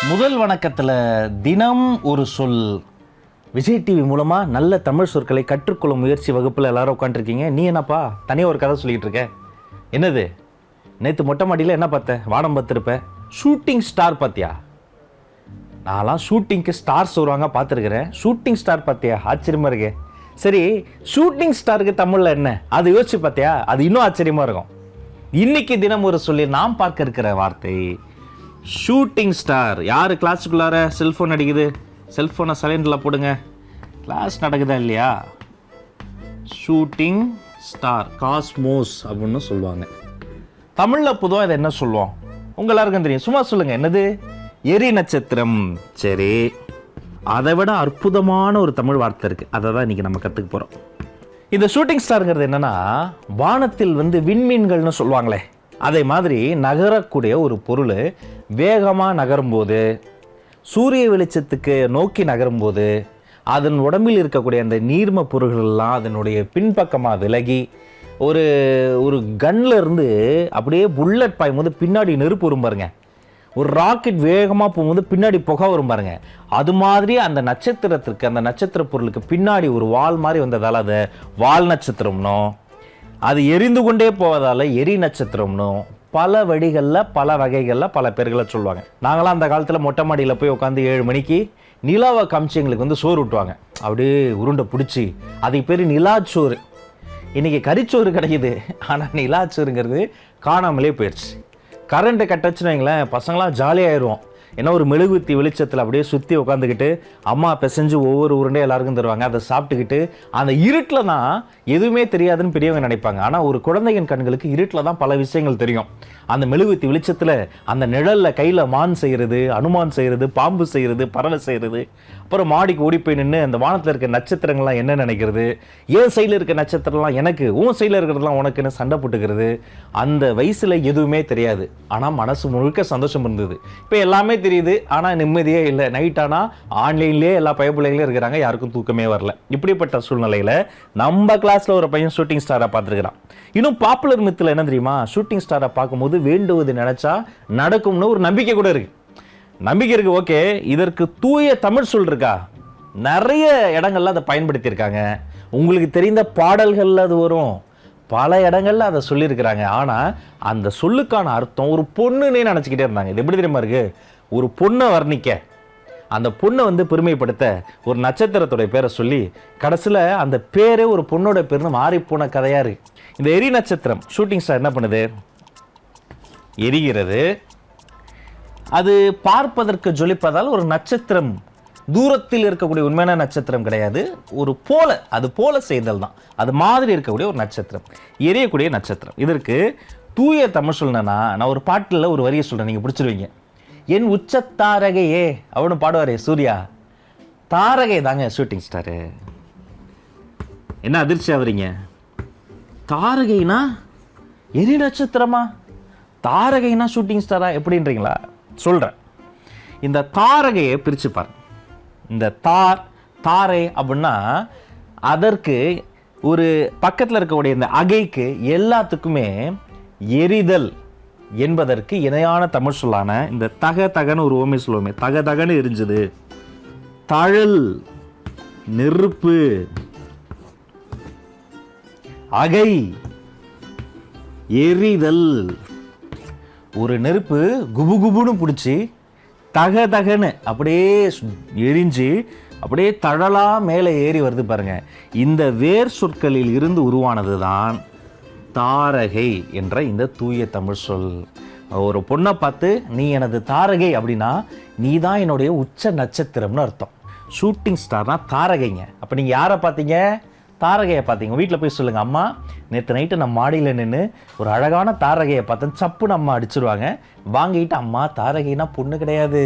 முதல் வணக்கத்தில் தினம் ஒரு சொல் விஜய் டிவி மூலமாக நல்ல தமிழ் சொற்களை கற்றுக்கொள்ளும் முயற்சி வகுப்பில் எல்லாரும் உட்காந்துருக்கீங்க. நீ என்னப்பா தனியாக ஒரு கதை சொல்லிகிட்டு இருக்க? என்னது நேற்று மொட்டை மாடியில் என்ன பார்த்தேன்? வானம் பார்த்துருப்பேன். ஷூட்டிங் ஸ்டார் பார்த்தியா? நான்லாம் ஷூட்டிங்க்கு ஸ்டார்ஸ் வருவாங்க பார்த்துருக்குறேன். ஷூட்டிங் ஸ்டார் பார்த்தியா? ஆச்சரியமாக இருக்கே. சரி, ஷூட்டிங் ஸ்டாருக்கு தமிழில் என்ன அது யோசிச்சு பார்த்தியா? அது இன்னும் ஆச்சரியமாக இருக்கும். இன்னைக்கு தினம் ஒரு சொல்லி நாம் பார்க்க இருக்கிற வார்த்தை ஷூட்டிங் ஸ்டார். யார் கிளாஸுக்குள்ளார செல்ஃபோன் அடிக்குது? செல்ஃபோனை சைலண்டில் போடுங்க. கிளாஸ் நடக்குதா இல்லையா? ஷூட்டிங் ஸ்டார், காஸ்மோஸ் அப்படின்னு சொல்லுவாங்க. தமிழில் பொதுவாக இதை என்ன சொல்லுவோம்? உங்கள் எல்லாருக்கும் தெரியும். சும்மா சொல்லுங்கள். என்னது? எரி நட்சத்திரம். சரி, அதை விட அற்புதமான ஒரு தமிழ் வார்த்தை இருக்குது. அதை தான் இன்றைக்கி நம்ம கற்றுக்க போகிறோம். இந்த ஷூட்டிங் ஸ்டாருங்கிறது என்னென்னா, வானத்தில் விண்மீன்கள்னு சொல்லுவாங்களே, அதே மாதிரி நகரக்கூடிய ஒரு பொருள் வேகமாக நகரும்போது, சூரிய வெளிச்சத்துக்கு நோக்கி நகரும்போது, அதன் உடம்பில் இருக்கக்கூடிய அந்த நீர்ம பொருள்கள்லாம் அதனுடைய பின்பக்கமாக விலகி ஒரு ஒரு கன்னில் இருந்து அப்படியே புல்லட் பாயும்போது பின்னாடி நெருப்பு வரும் பாருங்க. ஒரு ராக்கெட் வேகமாக போகும்போது பின்னாடி புகை வரும் பாருங்க. அது மாதிரி அந்த நட்சத்திரத்திற்கு, அந்த நட்சத்திர பொருளுக்கு பின்னாடி ஒரு வால் மாதிரி வந்ததால் அதை வால் நட்சத்திரம்னோ, அது எரிந்து கொண்டே போவதால் எரி நட்சத்திரம்னும் பல வழிகளில் பல வகைகளில் பல பேர்களை சொல்லுவாங்க. நாங்களாம் அந்த காலத்தில் மொட்டை மாடியில் போய் உட்காந்து 7 மணிக்கு நிலாவை காமிச்சு எங்களுக்கு சோறு விட்டுவாங்க. அப்படியே உருண்டை பிடிச்சி, அதுக்கு பேர் நிலாச்சோறு. இன்றைக்கி கறிச்சோறு கிடைக்குது, ஆனால் நிலாச்சோறுங்கிறது காணாமலே போயிடுச்சு. கரண்ட்டு கட்டச்சுன்னு வைங்களேன், பசங்களாம் ஜாலியாகிடுவோம். ஏன்னா ஒரு மெழுகுத்தி வெளிச்சத்தில் அப்படியே சுற்றி உட்காந்துக்கிட்டு அம்மா பிசைஞ்சு ஒவ்வொரு உருண்டையும் எல்லாருக்கும் தருவாங்க. அதை சாப்பிட்டுக்கிட்டு அந்த இருட்டில் தான் எதுவுமே தெரியாதுன்னு பெரியவங்க நினைப்பாங்க. ஆனால் ஒரு குழந்தையின் கண்களுக்கு இருட்டில் தான் பல விஷயங்கள் தெரியும். அந்த மெழுகுத்தி வெளிச்சத்தில் அந்த நிழலில் கையில் மான் செய்கிறது, அனுமான் செய்கிறது, பாம்பு செய்கிறது, பறவை செய்கிறது, அப்புறம் மாடிக்கு ஓடி போய் நின்று அந்த வானத்தில் இருக்க நட்சத்திரங்கள்லாம் என்ன நினைக்கிறது, ஏன் சைடில் இருக்க நட்சத்திரம்லாம் எனக்கு, உன் சைடில் இருக்கிறதுலாம் உனக்குன்னு சண்டை போட்டுக்கிறது. அந்த வயசில் எதுவுமே தெரியாது, ஆனால் மனசு முழுக்க சந்தோஷம் இருந்தது. இப்போ எல்லாமே தெரியுது, ஆனால் நிம்மதியே இல்லை. நைட் ஆனால் ஆன்லைன்லேயே எல்லா பயப்பிள்ளைகளும் இருக்கிறாங்க, யாருக்கும் தூக்கமே வரல. இப்படிப்பட்ட சூழ்நிலையில் நம்ம கிளாஸில் ஒரு பையன் ஷூட்டிங் ஸ்டாரை பார்த்துருக்கிறான். இன்னும் பாப்புலர் மித்தில் என்ன தெரியுமா? ஷூட்டிங் ஸ்டாரை பார்க்கும்போது வேண்டுவது நினைச்சா நடக்கும்னு ஒரு நம்பிக்கை கூட இருக்கு. நம்பிக்கை இருக்கு, ஓகே. இதற்கு தூய தமிழ் சொல் இருக்கா? நிறைய இடங்கள்ல அதை பயன்படுத்தியிருக்காங்க. உங்களுக்கு தெரிந்த பாடல்கள்ல அது வரும், பல இடங்கள்ல அதை சொல்லியிருக்கிறாங்க. ஆனால் அந்த சொல்லுக்கான அர்த்தம் ஒரு பொண்ணுன்னே நினச்சிக்கிட்டே இருந்தாங்க. இது எப்படி தெரியுமா இருக்கு? ஒரு பொண்ணை வர்ணிக்க, அந்த பொண்ணை பெருமைப்படுத்த ஒரு நட்சத்திரத்துடைய பேரை சொல்லி கடைசியில் அந்த பேரே ஒரு பொண்ணோட பேர்னு மாறிப்போன கதையாக இருக்கு. இந்த எரி நட்சத்திரம் ஷூட்டிங் ஸ்டார் என்ன பண்ணுது? எரிகிறது. அது பார்ப்பதற்கு ஜொலிப்பதால் ஒரு நட்சத்திரம், தூரத்தில் இருக்கக்கூடிய உண்மையான நட்சத்திரம் கிடையாது, ஒரு போல, அது போல செய்தல் தான். அது மாதிரி இருக்கக்கூடிய ஒரு நட்சத்திரம், எரியக்கூடிய நட்சத்திரம். இதற்கு தூய தமிழ் சொல்லணும்னா, நான் ஒரு பாட்டில் ஒரு வரியை சொல்கிறேன், நீங்கள் பிடிச்சிருவீங்க. என் உச்ச தாரகையே அவனு பாடுவாரே சூர்யா, தாரகை தாங்க ஷூட்டிங் ஸ்டாரு. என்ன அதிர்ச்சி ஆகுறீங்க? தாரகைனா எரி நட்சத்திரமா? தாரகைனா ஷூட்டிங் ஸ்டாரா எப்படின்றீங்களா? சொல்கிறேன். இந்த தாரகையை பிரித்து பாரு. இந்த தாரை அப்படின்னா அதற்கு ஒரு பக்கத்தில் இருக்கக்கூடிய இந்த அகைக்கு எல்லாத்துக்குமே எரிதல் என்பதற்கு இணையான தமிழ் சொல்லான இந்த தகன்னு ஒரு ஓமை சொல்லுவோமே, தகன்னு எரிஞ்சது, தழல் நெருப்பு, அகை எரிதல். ஒரு நெருப்பு குபுகுபுன்னு பிடிச்சி தகன்னு அப்படியே எரிஞ்சு அப்படியே தழலா மேலே ஏறி வருது பாருங்க. இந்த வேர் சொற்களில் இருந்து உருவானது தான் தாரகை என்ற இந்த தூய தமிழ் சொல். ஒரு பொண்ணை பார்த்து நீ எனது தாரகை அப்படின்னா நீ தான் என்னுடைய உச்ச நட்சத்திரம்னு அர்த்தம். ஷூட்டிங் ஸ்டார்னா தாரகைங்க. அப்போ நீங்கள் யாரை பார்த்தீங்க? தாரகையை பார்த்தீங்க. வீட்டில் போய் சொல்லுங்கள், அம்மா நேற்று நைட்டு நம்ம மாடியில் நின்று ஒரு அழகான தாரகையை பார்த்தேன், சப்புன்னு அம்மா அடிச்சிருவாங்க. வாங்கிட்டு, அம்மா தாரகைனா பொண்ணு கிடையாது,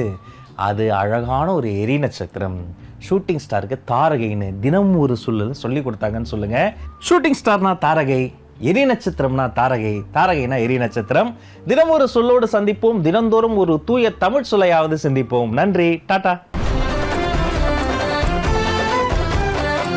அது அழகான ஒரு எரி நட்சத்திரம். ஷூட்டிங் ஸ்டாருக்கு தாரகைன்னு தினம் ஒரு சொல்லி கொடுத்தாங்கன்னு சொல்லுங்கள். ஷூட்டிங் ஸ்டார்னா தாரகை, எரி நட்சத்திரம்னா தாரகை, தாரகைனா எரி நட்சத்திரம். தினம் ஒரு சொல்லோடு சந்திப்போம், தினந்தோறும் ஒரு தூய தமிழ் சொல்லையாவது சிந்திப்போம். நன்றி, டாடா.